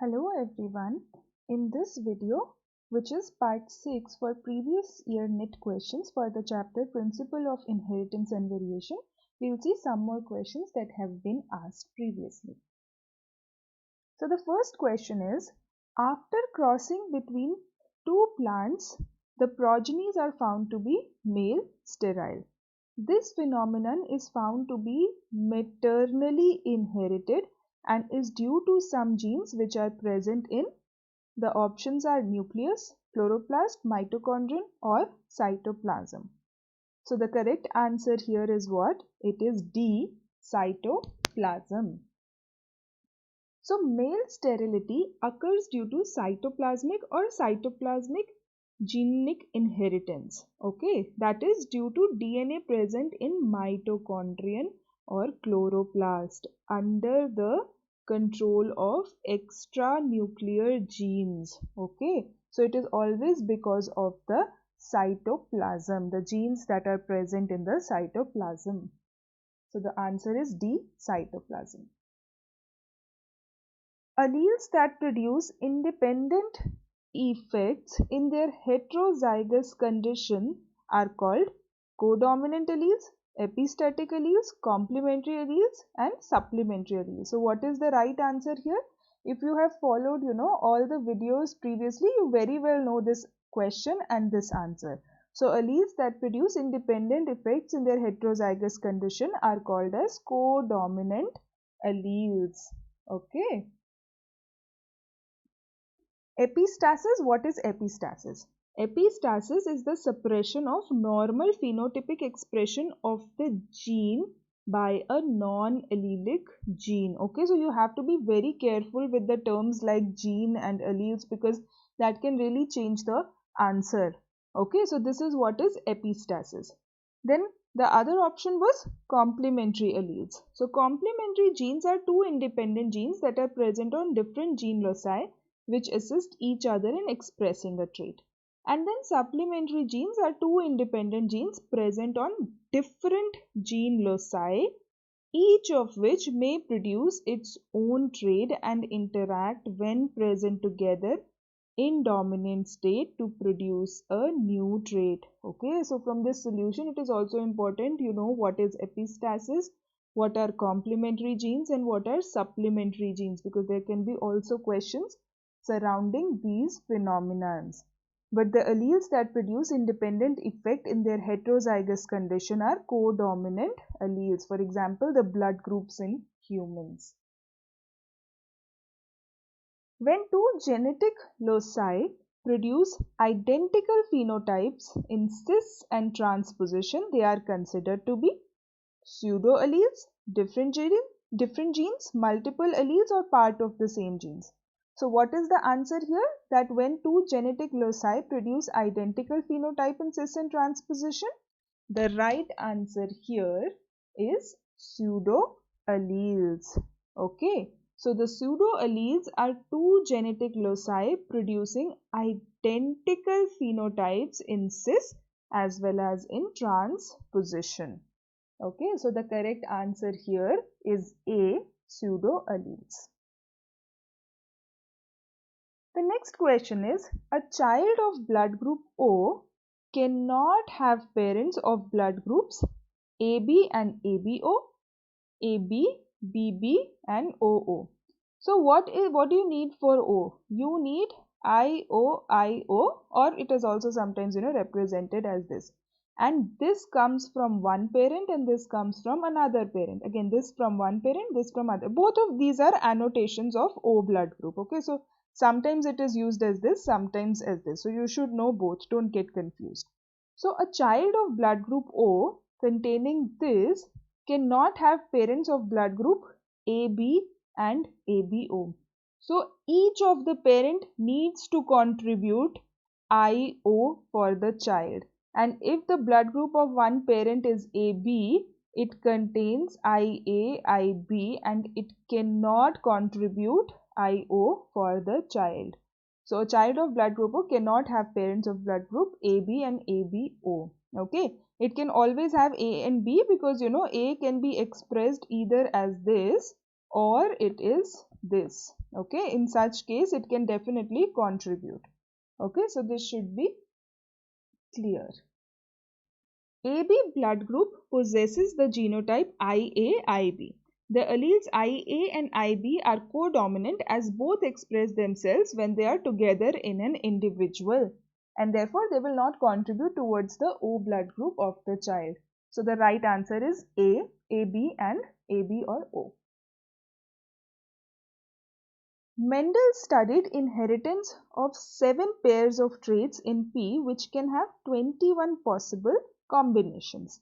Hello everyone. In this video, which is part 6 for previous year NIT questions for the chapter Principle of Inheritance and Variation, we will see some more questions that have been asked previously. So the first question is, after crossing between two plants, the progenies are found to be male sterile. This phenomenon is found to be maternally inherited and is due to some genes which are present in the options are nucleus, chloroplast, mitochondrion or cytoplasm. So the correct answer here is what? It is D, cytoplasm. So male sterility occurs due to cytoplasmic or cytoplasmic genic inheritance. Okay, that is due to DNA present in mitochondrion or chloroplast under the control of extranuclear genes. Okay, so it is always because of the cytoplasm, the genes that are present in the cytoplasm. So the answer is D, cytoplasm. Alleles that produce independent effects in their heterozygous condition are called codominant alleles, epistatic alleles, complementary alleles and supplementary alleles. So what is the right answer here? If you have followed, all the videos previously, you very well know this question and this answer. So alleles that produce independent effects in their heterozygous condition are called as codominant alleles. Okay. Epistasis, what is epistasis? Epistasis is the suppression of normal phenotypic expression of the gene by a non-allelic gene. Okay, so you have to be very careful with the terms like gene and alleles because that can really change the answer. Okay, so this is what is epistasis. Then the other option was complementary alleles. So complementary genes are two independent genes that are present on different gene loci which assist each other in expressing a trait. And then supplementary genes are two independent genes present on different gene loci, each of which may produce its own trait and interact when present together in dominant state to produce a new trait. Okay, so from this solution, it is also important you know what is epistasis, what are complementary genes, and what are supplementary genes, because there can be also questions surrounding these phenomena. But the alleles that produce independent effect in their heterozygous condition are codominant alleles. For example, the blood groups in humans. When two genetic loci produce identical phenotypes in cis and trans position, they are considered to be pseudo-alleles, different genes, multiple alleles or part of the same genes. So what is the answer here? That when two genetic loci produce identical phenotype in cis and trans position, the right answer here is pseudo-alleles. Okay. So the pseudo-alleles are two genetic loci producing identical phenotypes in cis as well as in trans position. Okay, so the correct answer here is A, pseudo-alleles. The next question is, a child of blood group O cannot have parents of blood groups AB and ABO, AB, BB and OO. So what do you need for O? You need IOIO, or it is also sometimes represented as this. And this comes from one parent and this comes from another parent. Again, this from one parent, this from other. Both of these are annotations of O blood group. Okay, so sometimes it is used as this, sometimes as this. So you should know both. Don't get confused. So a child of blood group O containing this cannot have parents of blood group AB and ABO. So each of the parent needs to contribute IO for the child. And if the blood group of one parent is AB, it contains IA, IB and it cannot contribute IO for the child. So a child of blood group O cannot have parents of blood group AB and ABO. Okay. It can always have A and B because A can be expressed either as this or it is this. Okay, in such case it can definitely contribute. Okay, so this should be clear. AB blood group possesses the genotype IA-IB. The alleles IA and IB are codominant as both express themselves when they are together in an individual, and therefore they will not contribute towards the O blood group of the child. So the right answer is A, AB and AB or O. Mendel studied inheritance of 7 pairs of traits in P which can have 21 possible combinations.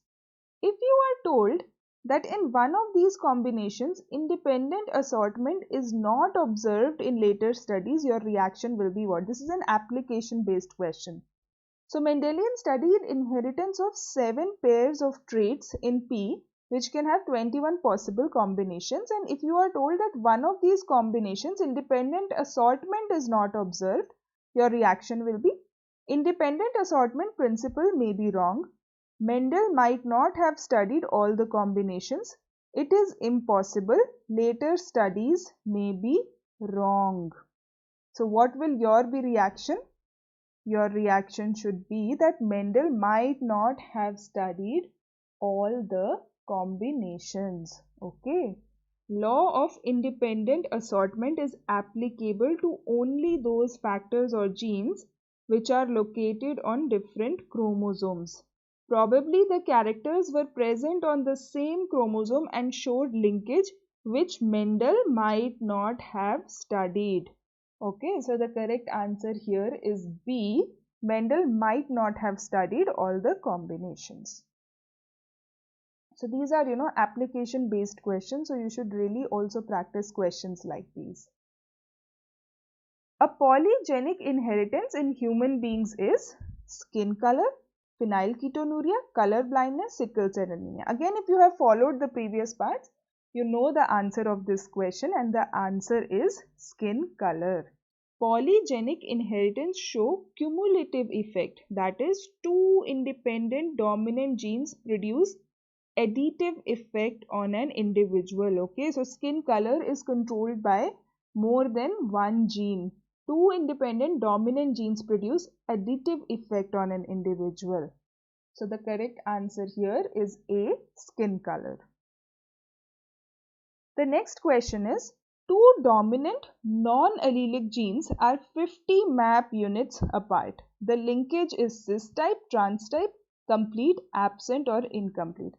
If you are told that in one of these combinations independent assortment is not observed in later studies, your reaction will be what? This is an application based question. So Mendelian studied inheritance of 7 pairs of traits in P which can have 21 possible combinations, and if you are told that one of these combinations independent assortment is not observed, your reaction will be independent assortment principle may be wrong. Mendel might not have studied all the combinations. It is impossible. Later studies may be wrong. So what will your be reaction? Your reaction should be that Mendel might not have studied all the combinations. Okay. Law of independent assortment is applicable to only those factors or genes which are located on different chromosomes. Probably the characters were present on the same chromosome and showed linkage which Mendel might not have studied. Okay, so the correct answer here is B. Mendel might not have studied all the combinations. So these are, application based questions. So you should really also practice questions like these. A polygenic inheritance in human beings is skin color, phenylketonuria, color blindness, sickle cell anemia. Again, if you have followed the previous parts, you know the answer of this question, and the answer is skin color. Polygenic inheritance show cumulative effect, that is, 2 independent dominant genes produce additive effect on an individual. Okay, so skin color is controlled by more than one gene. 2 independent dominant genes produce additive effect on an individual. So the correct answer here is A, skin color. The next question is, 2 dominant non-allelic genes are 50 map units apart. The linkage is cis type, trans type, complete, absent or incomplete.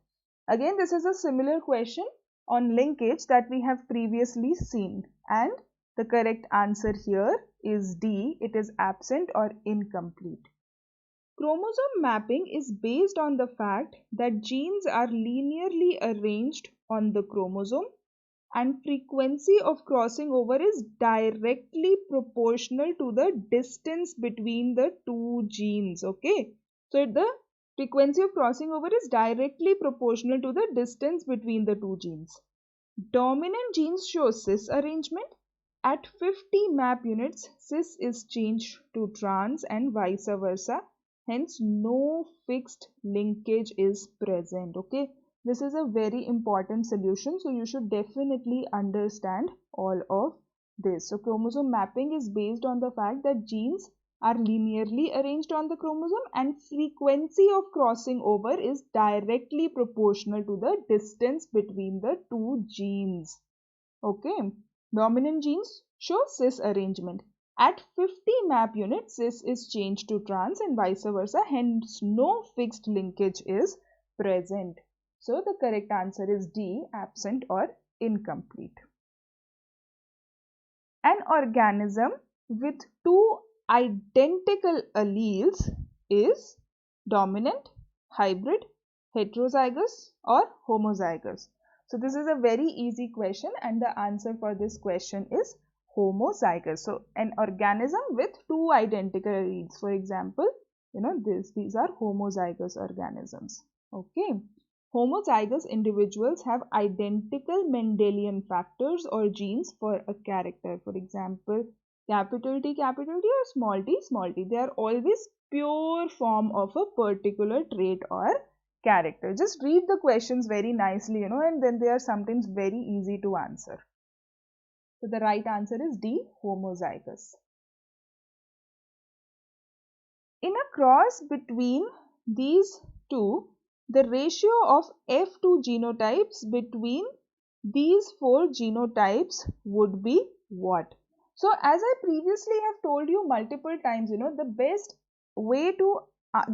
Again, this is a similar question on linkage that we have previously seen, and the correct answer here is D. It is absent or incomplete. Chromosome mapping is based on the fact that genes are linearly arranged on the chromosome and frequency of crossing over is directly proportional to the distance between the two genes. Okay, so the frequency of crossing over is directly proportional to the distance between the two genes. Dominant genes show cis arrangement. At 50 map units, cis is changed to trans and vice versa. Hence, no fixed linkage is present. Okay, this is a very important solution. So, you should definitely understand all of this. So, chromosome mapping is based on the fact that genes are linearly arranged on the chromosome and frequency of crossing over is directly proportional to the distance between the two genes. Okay, dominant genes show cis arrangement. At 50 map units, cis is changed to trans and vice versa, hence no fixed linkage is present. So the correct answer is D, absent or incomplete. An organism with 2 identical alleles is dominant, hybrid, heterozygous or homozygous. So this is a very easy question and the answer for this question is homozygous. So an organism with 2 identical alleles, for example, these are homozygous organisms. Okay. Homozygous individuals have identical Mendelian factors or genes for a character. For example, capital T or small t. They are always pure form of a particular trait or character. Just read the questions very nicely, and then they are sometimes very easy to answer. So the right answer is D, homozygous. In a cross between these two, the ratio of F2 genotypes between these four genotypes would be what? So as I previously have told you multiple times, the best way to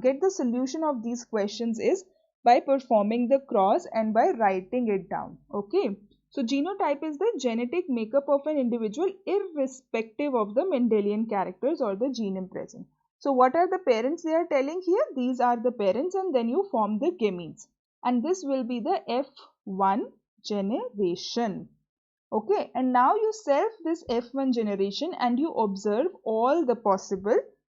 get the solution of these questions is by performing the cross and by writing it down. Okay. So genotype is the genetic makeup of an individual irrespective of the Mendelian characters or the gene present. So what are the parents they are telling here? These are the parents, and then you form the gametes. And this will be the F1 generation. Okay, and now you self this F1 generation and you observe all the possible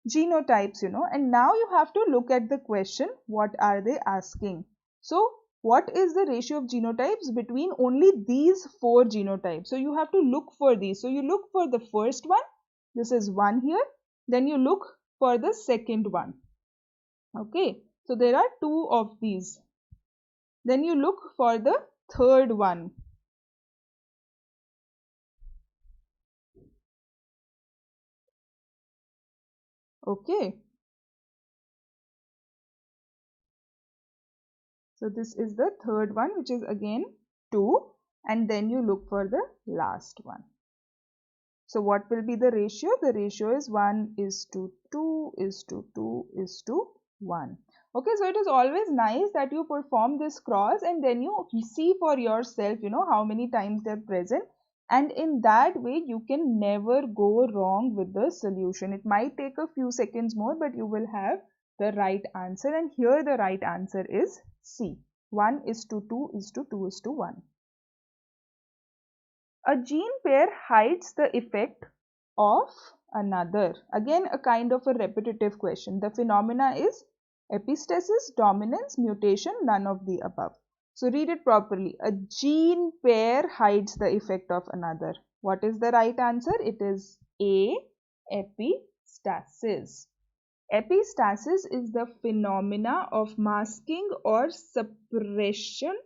genotypes, and now you have to look at the question, what are they asking? So what is the ratio of genotypes between only these four genotypes? So you have to look for these. So you look for the first one, this is 1 here, then you look for the second one. Okay, so there are 2 of these. Then you look for the third one. Okay, so this is the third one, which is again 2, and then you look for the last one. So what will be the ratio? The ratio is 1 is to 2 is to 2 is to 1. Okay, so it is always nice that you perform this cross and then you see for yourself, how many times they are present. And in that way, you can never go wrong with the solution. It might take a few seconds more, but you will have the right answer. And here the right answer is C. 1 is to 2 is to 2 is to 1. A gene pair hides the effect of another. Again, a kind of a repetitive question. The phenomena is epistasis, dominance, mutation, none of the above. So read it properly. A gene pair hides the effect of another. What is the right answer? It is A, epistasis. Epistasis is the phenomena of masking or suppression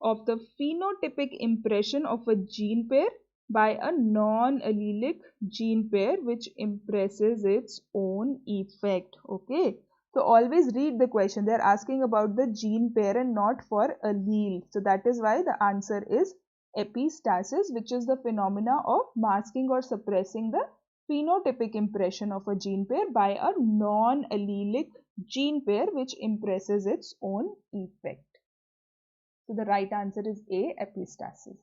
of the phenotypic impression of a gene pair by a non-allelic gene pair which impresses its own effect. Okay, so always read the question. They are asking about the gene pair and not for allele. So that is why the answer is epistasis, which is the phenomena of masking or suppressing the phenotypic impression of a gene pair by a non-allelic gene pair which impresses its own effect. So the right answer is A, epistasis.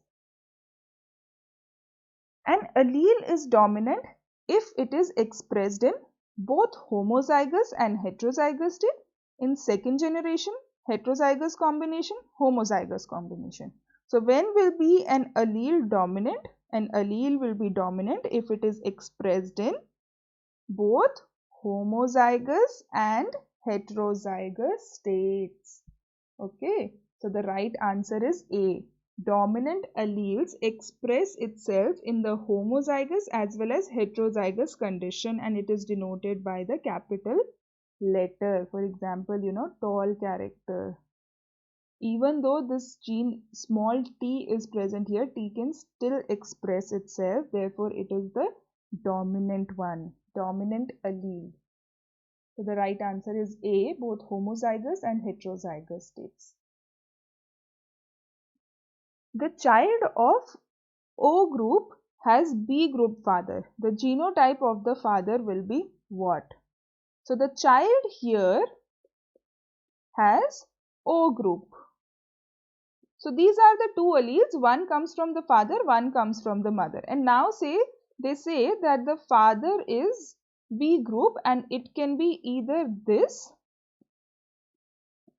An allele is dominant if it is expressed in both homozygous and heterozygous state, in second generation, heterozygous combination, homozygous combination. So when will be an allele dominant? An allele will be dominant if it is expressed in both homozygous and heterozygous states. Okay, so the right answer is A. Dominant alleles express itself in the homozygous as well as heterozygous condition, and it is denoted by the capital letter. For example, tall character. Even though this gene small t is present here, t can still express itself. Therefore, it is the dominant one, dominant allele. So the right answer is A, both homozygous and heterozygous states. The child of O group has B group father. The genotype of the father will be what? So the child here has O group. So these are the two alleles. One comes from the father, one comes from the mother. And now they say that the father is B group and it can be either this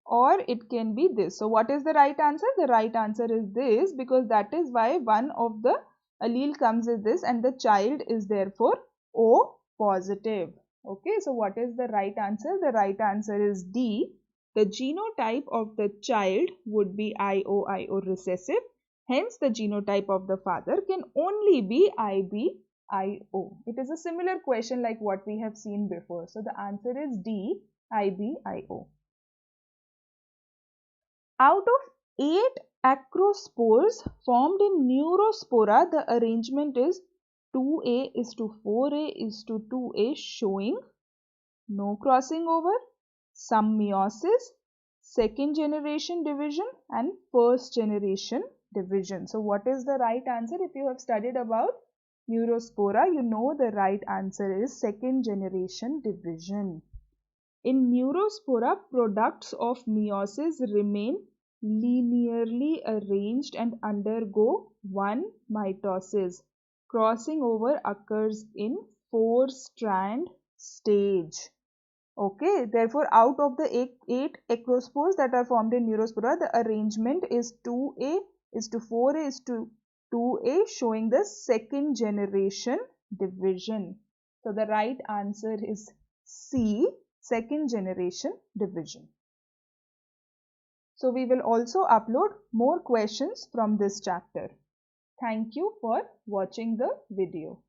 or it can be this. So what is the right answer? The right answer is this, because that is why one of the allele comes as this and the child is therefore O positive. Okay, so what is the right answer? The right answer is D. The genotype of the child would be IO recessive. Hence, the genotype of the father can only be IBIO. It is a similar question like what we have seen before. So the answer is D, IBIO. Out of 8 acrospores formed in Neurospora, the arrangement is 2A is to 4A is to 2A, showing no crossing over, some meiosis, second generation division and first generation division. So what is the right answer? If you have studied about Neurospora, you know the right answer is second generation division. In Neurospora, products of meiosis remain linearly arranged and undergo one mitosis. Crossing over occurs in 4-strand stage. Okay, therefore out of the 8 acrospores that are formed in Neurospora, the arrangement is 2A is to 4A is to 2A, showing the second generation division. So the right answer is C, second generation division. So we will also upload more questions from this chapter. Thank you for watching the video.